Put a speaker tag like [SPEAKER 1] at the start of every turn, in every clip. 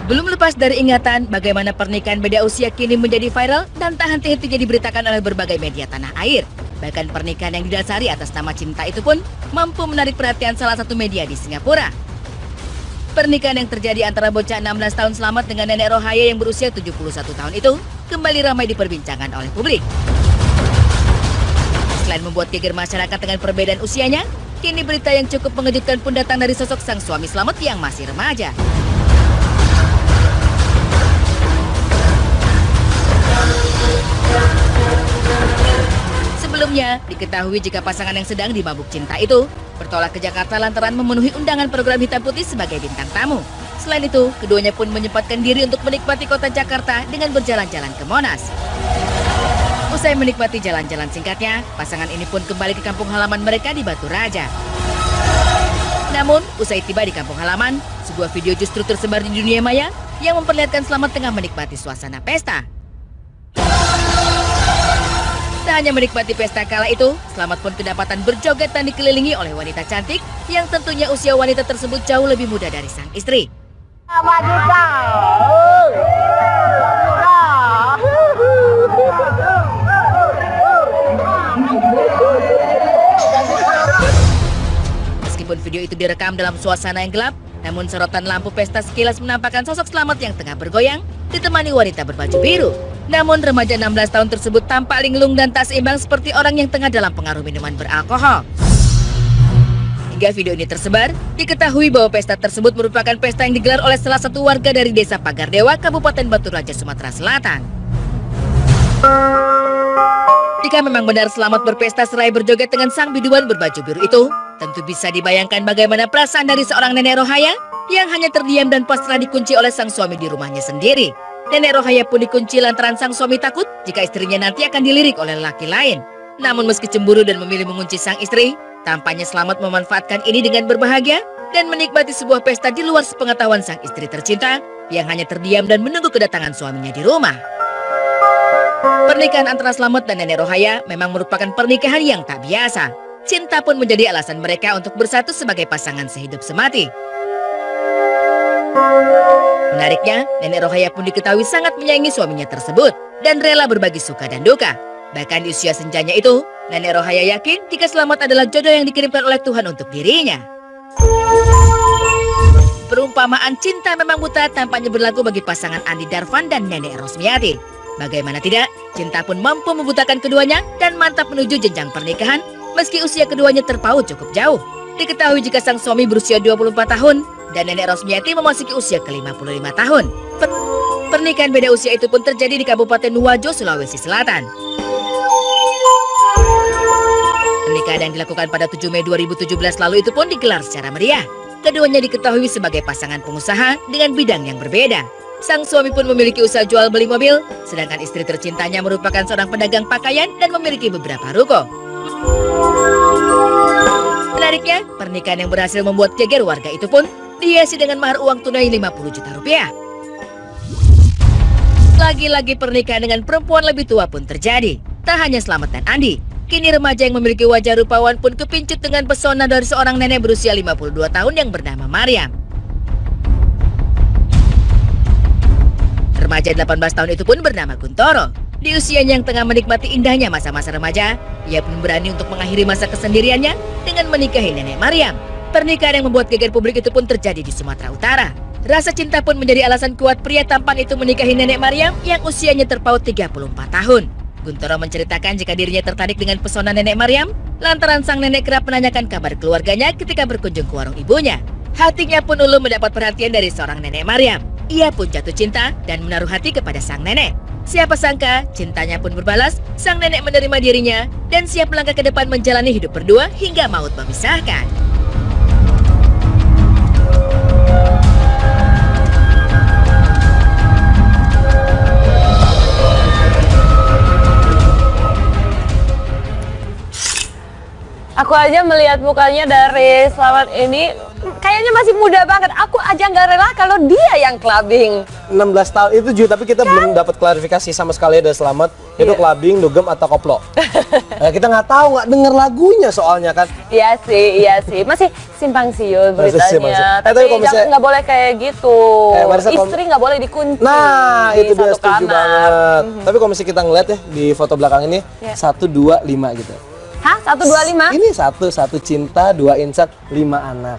[SPEAKER 1] Belum lepas dari ingatan bagaimana pernikahan beda usia kini menjadi viral dan tak henti-hentinya diberitakan oleh berbagai media tanah air. Bahkan pernikahan yang didasari atas nama cinta itu pun mampu menarik perhatian salah satu media di Singapura. Pernikahan yang terjadi antara bocah 16 tahun Slamet dengan nenek Rohaya yang berusia 71 tahun itu kembali ramai diperbincangkan oleh publik. Selain membuat geger masyarakat dengan perbedaan usianya, kini berita yang cukup mengejutkan pun datang dari sosok sang suami Slamet yang masih remaja. Sebelumnya, diketahui jika pasangan yang sedang dimabuk cinta itu bertolak ke Jakarta lantaran memenuhi undangan program Hitam Putih sebagai bintang tamu. Selain itu, keduanya pun menyempatkan diri untuk menikmati kota Jakarta dengan berjalan-jalan ke Monas. Usai menikmati jalan-jalan singkatnya, pasangan ini pun kembali ke kampung halaman mereka di Batu Raja. Namun, usai tiba di kampung halaman, sebuah video justru tersebar di dunia maya yang memperlihatkan Slamet tengah menikmati suasana pesta. Tak hanya menikmati pesta kala itu, Slamet pun kedapatan berjoget dan dikelilingi oleh wanita cantik yang tentunya usia wanita tersebut jauh lebih muda dari sang istri. Meskipun video itu direkam dalam suasana yang gelap, namun sorotan lampu pesta sekilas menampakkan sosok Slamet yang tengah bergoyang ditemani wanita berbaju biru. Namun remaja 16 tahun tersebut tampak linglung dan tak seimbang seperti orang yang tengah dalam pengaruh minuman beralkohol. Hingga video ini tersebar, diketahui bahwa pesta tersebut merupakan pesta yang digelar oleh salah satu warga dari Desa Pagardewa, Kabupaten Batu Raja, Sumatera Selatan. Jika memang benar Slamet berpesta seraya berjoget dengan sang biduan berbaju biru itu, tentu bisa dibayangkan bagaimana perasaan dari seorang nenek Rohaya yang hanya terdiam dan pasrah dikunci oleh sang suami di rumahnya sendiri. Nenek Rohaya pun dikunci lantaran sang suami takut jika istrinya nanti akan dilirik oleh laki lain. Namun meski cemburu dan memilih mengunci sang istri, tampaknya Slamet memanfaatkan ini dengan berbahagia dan menikmati sebuah pesta di luar sepengetahuan sang istri tercinta yang hanya terdiam dan menunggu kedatangan suaminya di rumah. Pernikahan antara Slamet dan nenek Rohaya memang merupakan pernikahan yang tak biasa. Cinta pun menjadi alasan mereka untuk bersatu sebagai pasangan sehidup semati. Menariknya, nenek Rohaya pun diketahui sangat menyayangi suaminya tersebut dan rela berbagi suka dan duka. Bahkan di usia senjanya itu, nenek Rohaya yakin jika Slamet adalah jodoh yang dikirimkan oleh Tuhan untuk dirinya. Perumpamaan cinta memang buta tampaknya berlaku bagi pasangan Andi Darvan dan Nenek Rosmiati. Bagaimana tidak, cinta pun mampu membutakan keduanya dan mantap menuju jenjang pernikahan meski usia keduanya terpaut cukup jauh. Diketahui jika sang suami berusia 24 tahun dan Nenek Rosmiati memasuki usia ke-55 tahun. Pernikahan beda usia itu pun terjadi di Kabupaten Wajo, Sulawesi Selatan. Pernikahan yang dilakukan pada 7 Mei 2017 lalu itu pun digelar secara meriah. Keduanya diketahui sebagai pasangan pengusaha dengan bidang yang berbeda. Sang suami pun memiliki usaha jual beli mobil, sedangkan istri tercintanya merupakan seorang pedagang pakaian dan memiliki beberapa ruko. Menariknya, pernikahan yang berhasil membuat geger warga itu pun dihiasi dengan mahar uang tunai 50 juta rupiah. Lagi-lagi pernikahan dengan perempuan lebih tua pun terjadi. Tak hanya Slamet dan Andi, kini remaja yang memiliki wajah rupawan pun kepincut dengan pesona dari seorang nenek berusia 52 tahun yang bernama Mariam. Remaja 18 tahun itu pun bernama Guntoro. Di usianya yang tengah menikmati indahnya masa-masa remaja, ia pun berani untuk mengakhiri masa kesendiriannya dengan menikahi nenek Mariam. Pernikahan yang membuat geger publik itu pun terjadi di Sumatera Utara. Rasa cinta pun menjadi alasan kuat pria tampan itu menikahi nenek Mariam yang usianya terpaut 34 tahun. Guntoro menceritakan jika dirinya tertarik dengan pesona nenek Mariam lantaran sang nenek kerap menanyakan kabar keluarganya ketika berkunjung ke warung ibunya. Hatinya pun ulum mendapat perhatian dari seorang nenek Mariam. Ia pun jatuh cinta dan menaruh hati kepada sang nenek. Siapa sangka, cintanya pun berbalas, sang nenek menerima dirinya dan siap melangkah ke depan menjalani hidup berdua hingga maut memisahkan.
[SPEAKER 2] Aku aja melihat mukanya dari Slamet ini kayaknya masih muda banget. Aku aja nggak rela kalau dia yang clubbing.
[SPEAKER 3] 16 tahun itu juga, tapi kita belum dapat klarifikasi sama sekali dari Selamat itu clubbing, dugem atau koplo. Kita nggak tahu, nggak denger lagunya soalnya kan.
[SPEAKER 2] Iya sih, masih simpang siur beritanya.
[SPEAKER 3] Tapi
[SPEAKER 2] Tapi nggak boleh kayak gitu. Istri nggak boleh dikunci.
[SPEAKER 3] Nah,
[SPEAKER 2] di
[SPEAKER 3] itu dia
[SPEAKER 2] satu
[SPEAKER 3] setuju
[SPEAKER 2] kamar.
[SPEAKER 3] banget. Tapi kalau misalnya kita ngeliat ya di foto belakang ini 1, 2, 5 gitu.
[SPEAKER 2] Hah? 125?
[SPEAKER 3] Ini satu cinta, 2 insan, 5 anak.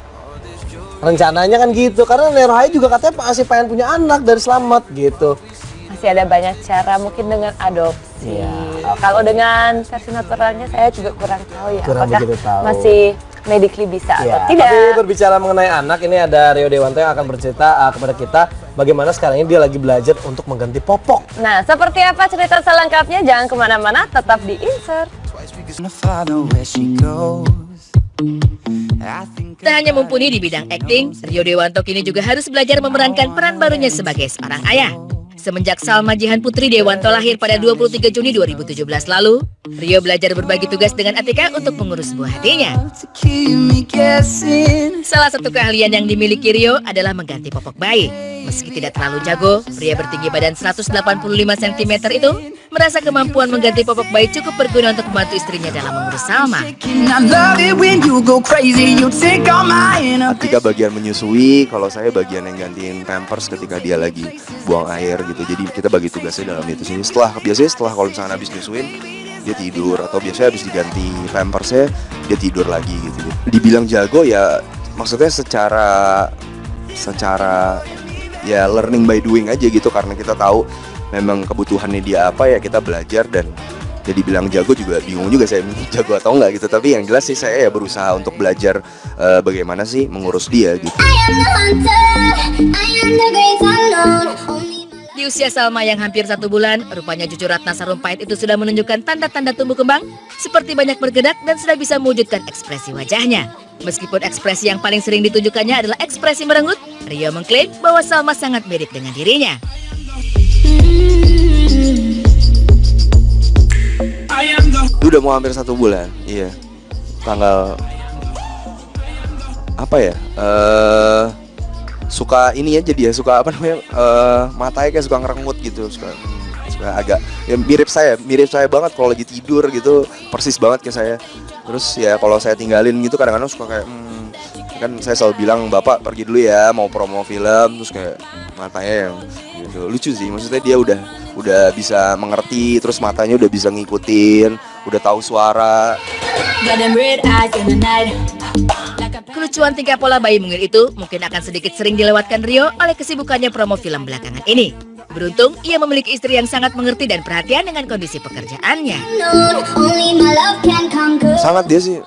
[SPEAKER 3] Rencananya kan gitu, karena Nerhai juga katanya masih pengen punya anak dari Selamat gitu.
[SPEAKER 2] Masih ada banyak cara, mungkin dengan adopsi. Kalau dengan versi naturalnya saya juga kurang tahu ya.
[SPEAKER 3] Kurang
[SPEAKER 2] apakah
[SPEAKER 3] begitu tahu.
[SPEAKER 2] masih medically bisa atau tidak.
[SPEAKER 3] Tapi berbicara mengenai anak, ini ada Rio Dewanto yang akan bercerita kepada kita bagaimana sekarang ini dia lagi belajar untuk mengganti popok.
[SPEAKER 2] Nah, seperti apa cerita selengkapnya? Jangan kemana-mana, tetap di Insert.
[SPEAKER 1] Tak hanya mumpuni di bidang akting, Rio Dewanto kini juga harus belajar memerankan peran barunya sebagai seorang ayah. Semenjak Salma Jihan Putri Dewanto lahir pada 23 Juni 2017 lalu, Rio belajar berbagi tugas dengan Atika untuk mengurus buah hatinya. Salah satu keahlian yang dimiliki Rio adalah mengganti popok bayi. Meski tidak terlalu jago, pria bertinggi badan 185 cm itu merasa kemampuan mengganti popok bayi cukup berguna untuk membantu istrinya dalam mengurus Salma.
[SPEAKER 4] Atika bagian menyusui, kalau saya bagian yang gantiin pampers ketika dia lagi buang air gitu. Jadi kita bagi tugasnya dalam itu sini. Biasanya setelah kalau misalnya habis nyusuin dia tidur, atau biasanya habis diganti pampersnya dia tidur lagi gitu. Dibilang jago ya maksudnya secara ya learning by doing aja gitu, karena kita tahu memang kebutuhannya dia apa ya kita belajar. Dan jadi bilang jago juga bingung juga saya jago atau enggak gitu, tapi yang jelas sih saya ya berusaha untuk belajar bagaimana sih mengurus dia gitu.
[SPEAKER 1] Di usia Salma yang hampir 1 bulan, rupanya cucu Ratna Sarumpait itu sudah menunjukkan tanda-tanda tumbuh kembang, seperti banyak bergerak dan sudah bisa mewujudkan ekspresi wajahnya. Meskipun ekspresi yang paling sering ditunjukkannya adalah ekspresi merenggut, Rio mengklaim bahwa Salma sangat mirip dengan dirinya.
[SPEAKER 4] Udah mau hampir 1 bulan, iya. Tanggal apa ya? Suka ini aja dia, suka apa namanya? Matanya kayak suka ngerengut gitu, suka agak ya mirip saya banget kalau lagi tidur gitu, persis banget kayak saya. Terus ya kalau saya tinggalin gitu kadang-kadang suka kayak kan saya selalu bilang bapak pergi dulu ya mau promo film, terus kayak matanya yang gitu. Lucu sih, maksudnya dia udah bisa mengerti, terus matanya udah bisa ngikutin, udah tahu suara.
[SPEAKER 1] Kelucuan tingkah pola bayi mungil itu mungkin akan sedikit sering dilewatkan Rio oleh kesibukannya promo film belakangan ini. Beruntung ia memiliki istri yang sangat mengerti dan perhatian dengan kondisi pekerjaannya.
[SPEAKER 4] Sangat dia sih.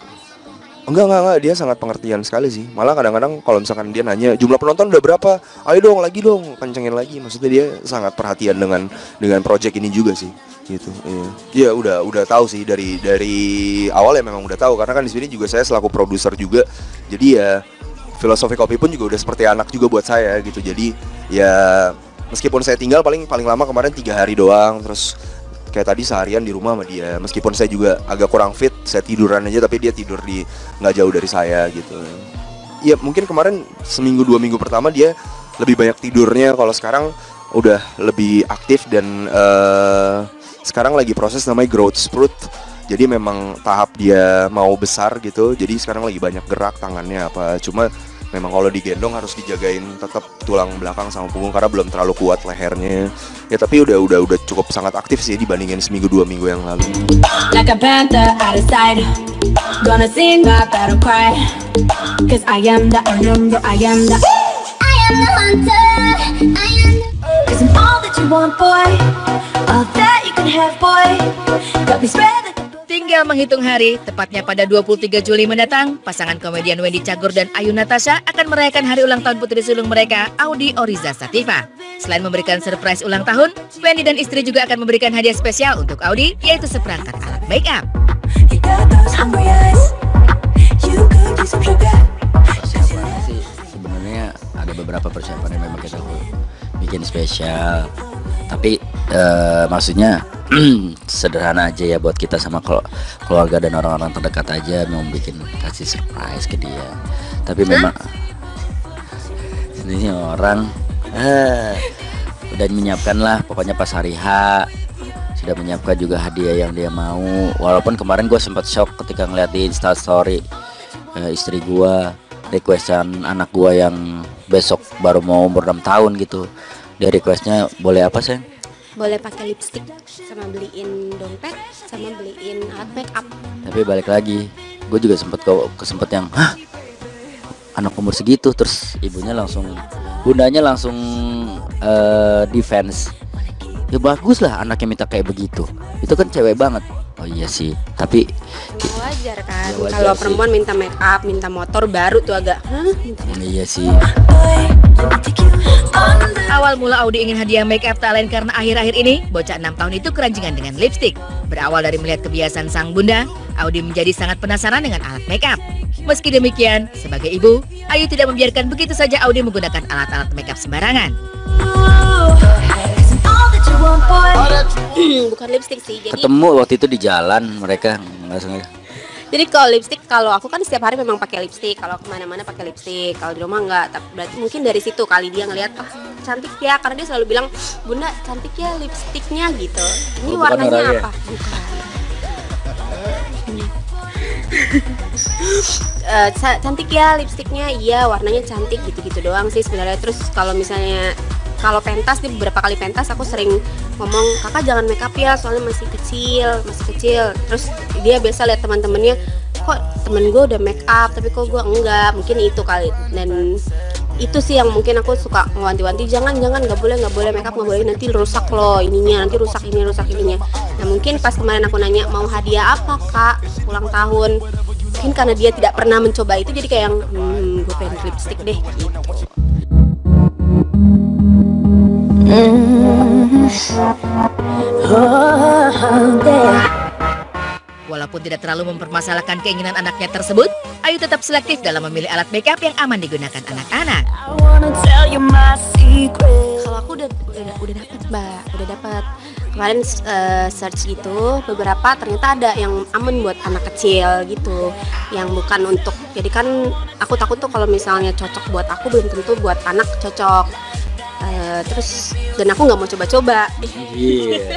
[SPEAKER 4] Enggak, dia sangat pengertian sekali sih. Malah kadang-kadang kalau misalkan dia nanya jumlah penonton udah berapa, ayo dong lagi dong, kencengin lagi. Maksudnya dia sangat perhatian dengan project ini juga sih, gitu. Iya, udah tahu sih dari awal ya, memang udah tahu karena kan di sini juga saya selaku produser juga. Jadi ya filosofi kopi pun juga udah seperti anak juga buat saya gitu. Jadi ya meskipun saya tinggal paling lama kemarin 3 hari doang, terus kayak tadi seharian di rumah sama dia. Meskipun saya juga agak kurang fit, saya tiduran aja, tapi dia tidur di nggak jauh dari saya gitu. Ya mungkin kemarin seminggu 2 minggu pertama dia lebih banyak tidurnya. Kalau sekarang udah lebih aktif dan sekarang lagi proses namanya growth spurt. Jadi memang tahap dia mau besar gitu. Jadi sekarang lagi banyak gerak tangannya apa. Cuma memang kalau digendong harus dijagain tetap tulang belakang sama punggung karena belum terlalu kuat lehernya. Ya tapi udah cukup sangat aktif sih dibandingin seminggu 2 minggu yang lalu.
[SPEAKER 1] Tinggal menghitung hari, tepatnya pada 23 Juli mendatang, pasangan komedian Wendy Cagur dan Ayu Natasha akan merayakan hari ulang tahun putri sulung mereka, Audi Oriza Sativa. Selain memberikan surprise ulang tahun, Wendy dan istri juga akan memberikan hadiah spesial untuk Audi, yaitu seperangkat alat make up.
[SPEAKER 5] Persiapan sih sebenarnya ada beberapa persiapan yang memang kita bikin spesial, tapi maksudnya sederhana aja ya buat kita sama keluarga dan orang-orang terdekat aja, mau bikin kasih surprise ke dia. Tapi memang Ini orang udah menyiapkan lah, pokoknya pas hari H sudah menyiapkan juga hadiah yang dia mau. Walaupun kemarin gue sempat shock ketika ngeliat di Instastory istri gue requestan anak gue yang besok baru mau umur 6 tahun gitu. Dia requestnya boleh apa sayang?
[SPEAKER 6] Boleh pakai lipstick, sama beliin dompet, sama beliin alat make up.
[SPEAKER 5] Tapi balik lagi, gue juga sempet yang anak umur segitu, terus bundanya langsung defense. Ya bagus lah anaknya minta kayak begitu. Itu kan cewek banget. Oh iya sih, tapi
[SPEAKER 6] Wajar kan,
[SPEAKER 5] Ya, wajar
[SPEAKER 6] kalau
[SPEAKER 5] sih.
[SPEAKER 6] perempuan minta make up, minta motor baru tuh agak
[SPEAKER 5] iya sih.
[SPEAKER 1] Awal mula Audi ingin hadiah make up tak lain karena akhir-akhir ini bocah 6 tahun itu keranjingan dengan lipstik. Berawal dari melihat kebiasaan sang bunda, Audi menjadi sangat penasaran dengan alat make up. Meski demikian, sebagai ibu, Ayu tidak membiarkan begitu saja Audi menggunakan alat-alat make up sembarangan.
[SPEAKER 6] bukan lipstick sih. Jadi
[SPEAKER 5] Ketemu waktu itu di jalan mereka nggak sengaja.
[SPEAKER 6] Jadi kalau lipstick, kalau aku kan setiap hari memang pakai lipstick. Kalau kemana-mana pakai lipstick. Kalau di rumah enggak. Tapi berarti mungkin dari situ kali dia ngelihat, cantik ya. Karena dia selalu bilang, Bunda cantik ya lipstiknya gitu. Ini
[SPEAKER 5] bukan
[SPEAKER 6] warnanya
[SPEAKER 5] orangnya.
[SPEAKER 6] apa? Bukan. Cantik ya lipstiknya, iya warnanya cantik gitu-gitu doang sih sebenarnya. Terus kalau misalnya pentas, nih beberapa kali pentas aku sering ngomong, kakak jangan make up ya soalnya masih kecil. Terus dia biasa lihat teman-temannya, kok temen gue udah make up tapi kok gue enggak, mungkin itu kali. Dan itu sih yang mungkin aku suka ngewanti-wanti, jangan nggak boleh make up, nggak boleh, nanti rusak loh ininya, nanti rusak ininya. Nah mungkin pas kemarin aku nanya mau hadiah apa kak ulang tahun, mungkin karena dia tidak pernah mencoba itu jadi kayak yang gue pengen lipstick deh gitu.
[SPEAKER 1] Walaupun tidak terlalu mempermasalahkan keinginan anaknya tersebut, Ayu tetap selektif dalam memilih alat make up yang aman digunakan anak-anak.
[SPEAKER 6] Kalau aku udah dapet mbak, udah dapet kemarin search gitu beberapa, ternyata ada yang aman buat anak kecil gitu, yang bukan untuk, jadi kan aku takut tuh kalau misalnya cocok buat aku belum tentu buat anak cocok. Terus dan aku nggak mau coba-coba.
[SPEAKER 5] Iya.